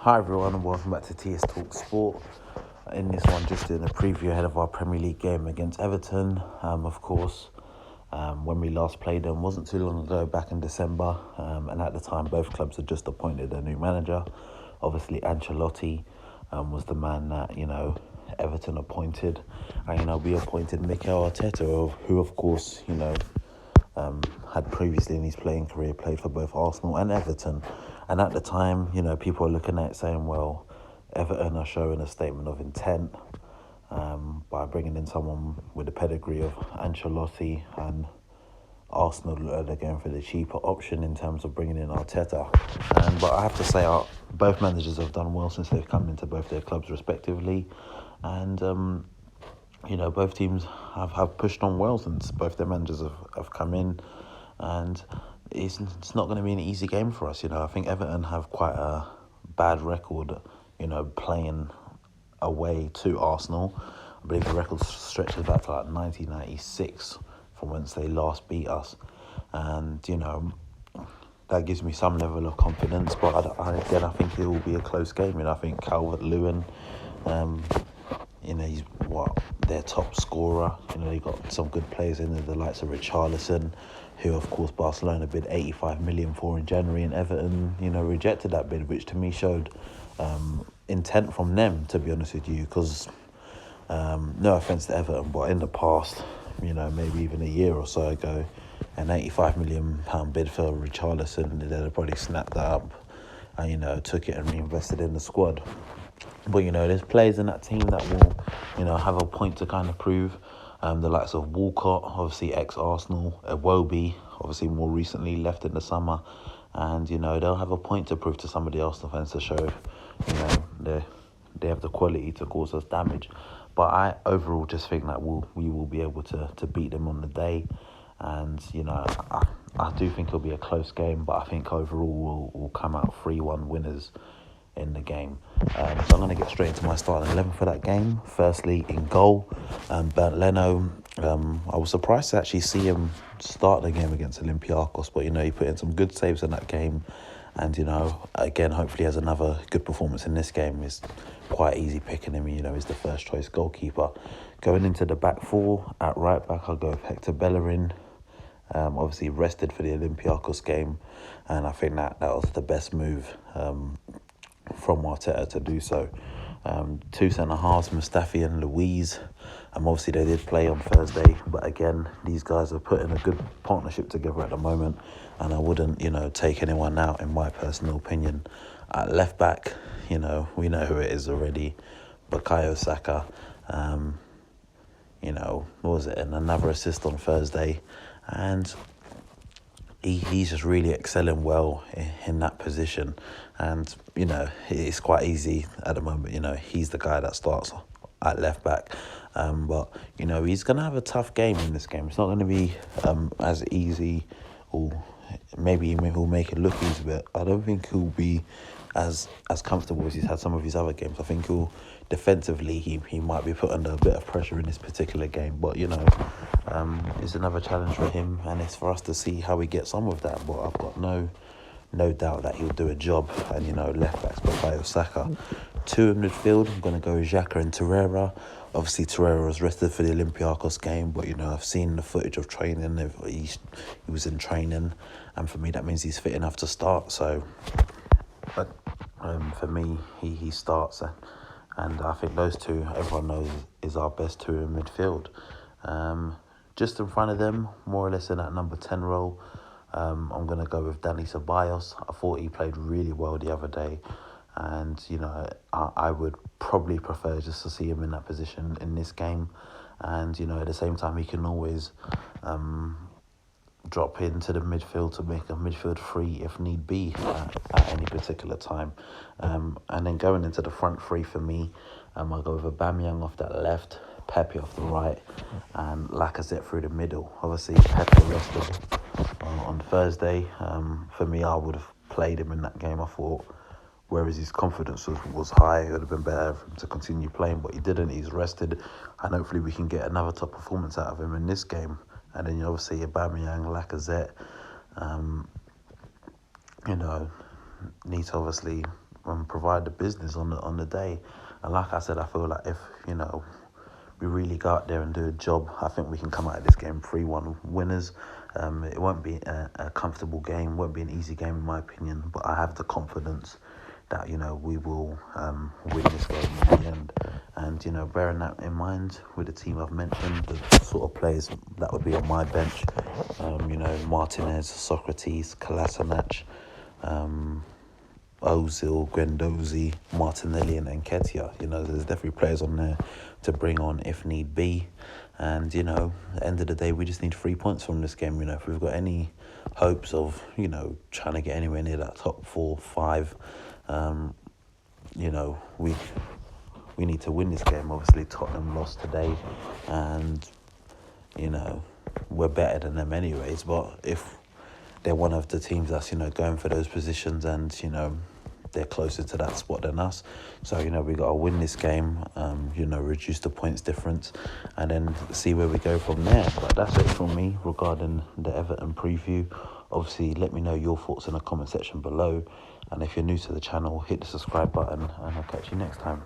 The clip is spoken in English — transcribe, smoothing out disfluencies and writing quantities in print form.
Hi everyone and welcome back to TS Talk Sport. In this one, just doing a preview ahead of our Premier League game against Everton. Of course, when we last played them wasn't too long ago, back in December. And at the time, both clubs had just appointed a new manager. Obviously, Ancelotti was the man that, Everton appointed. And, we appointed Mikel Arteta, who, of course, had previously in his playing career played for both Arsenal and Everton. And at the time, people were looking at it saying, well, Everton are showing a statement of intent by bringing in someone with the pedigree of Ancelotti, and Arsenal are going for the cheaper option in terms of bringing in Arteta. But I have to say, both managers have done well since they've come into both their clubs respectively. And both teams have pushed on well since both their managers have come in. And it's not going to be an easy game for us. I think Everton have quite a bad record, playing away to Arsenal. I believe the record stretches back to 1996 from whence they last beat us. And, that gives me some level of confidence. But I think it will be a close game. I think Calvert-Lewin, he's their top scorer. They got some good players in there, the likes of Richarlison, who of course Barcelona bid 85 million for in January, and Everton, rejected that bid, which to me showed intent from them, to be honest with you, because no offence to Everton, but in the past, maybe even a year or so ago, an 85 million pound bid for Richarlison, they'd have probably snapped that up and took it and reinvested in the squad. But, there's players in that team that will, have a point to kind of prove. The likes of Walcott, obviously ex-Arsenal, Iwobi, obviously more recently left in the summer. And, they'll have a point to prove to some of the Arsenal fans to show, they have the quality to cause us damage. But I overall just think that we will be able to beat them on the day. And, I do think it'll be a close game, but I think overall we'll come out 3-1 winners in the game. So I'm going to get straight into my starting 11 for that game. Firstly, in goal, Bernd Leno. I was surprised to actually see him start the game against Olympiacos, but he put in some good saves in that game, and again, hopefully has another good performance in this game. It's quite easy picking him. He's the first choice goalkeeper. Going into the back four, at right back I'll go with Hector Bellerin. Obviously rested for the Olympiacos game, and I think that was the best move from Arteta to do so. Two centre-halves, Mustafi and Luiz. Obviously they did play on Thursday, but again, these guys are putting a good partnership together at the moment, and I wouldn't, take anyone out, in my personal opinion. At left back, we know who it is already, Bukayo Saka. What was it? And another assist on Thursday, and he's just really excelling well in that position. And, it's quite easy at the moment. He's the guy that starts at left back. But, he's going to have a tough game in this game. It's not going to be as easy, or maybe he'll make it look easy, but I don't think he'll be as comfortable as he's had some of his other games. I think defensively he might be put under a bit of pressure in this particular game, but it's another challenge for him, and it's for us to see how he gets on with that. But I've got no doubt that he'll do a job. And left back's Bukayo Saka. Two in midfield, I'm going to go with Xhaka and Torreira. Obviously Torreira was rested for the Olympiacos game, but I've seen the footage of training. He was in training, and for me that means he's fit enough to start. So for me, he starts, and I think those two, everyone knows, is our best two in midfield. Just in front of them, more or less in that number 10 role, I'm going to go with Dani Ceballos. I thought he played really well the other day, and I would probably prefer just to see him in that position in this game. And at the same time, he can always drop into the midfield to make a midfield free if need be at any particular time. And then going into the front three for me, I'll go with Aubameyang off that left, Pepe off the right, and Lacazette through the middle. Obviously, Pepe rested on Thursday. For me, I would have played him in that game. I thought, whereas his confidence was high, it would have been better for him to continue playing, but he didn't. He's rested, and hopefully we can get another top performance out of him in this game. And then obviously Aubameyang, Lacazette, need to obviously provide the business on the day. And like I said, I feel like if, we really go out there and do a job, I think we can come out of this game 3-1 winners. It won't be a comfortable game, won't be an easy game in my opinion, but I have the confidence that, we will win this game in the end. And, bearing that in mind, with the team I've mentioned, the sort of players that would be on my bench, Martinez, Socrates, Kolasinac, Ozil, Guendouzi, Martinelli and Nketiah. There's definitely players on there to bring on if need be. And, at the end of the day, we just need 3 points from this game. If we've got any hopes of, trying to get anywhere near that top 4, 5, we need to win this game. Obviously, Tottenham lost today and, we're better than them anyways. But if they're one of the teams that's, going for those positions and, they're closer to that spot than us. So, we got to win this game, reduce the points difference and then see where we go from there. But that's it from me regarding the Everton preview. Obviously, let me know your thoughts in the comment section below. And if you're new to the channel, hit the subscribe button and I'll catch you next time.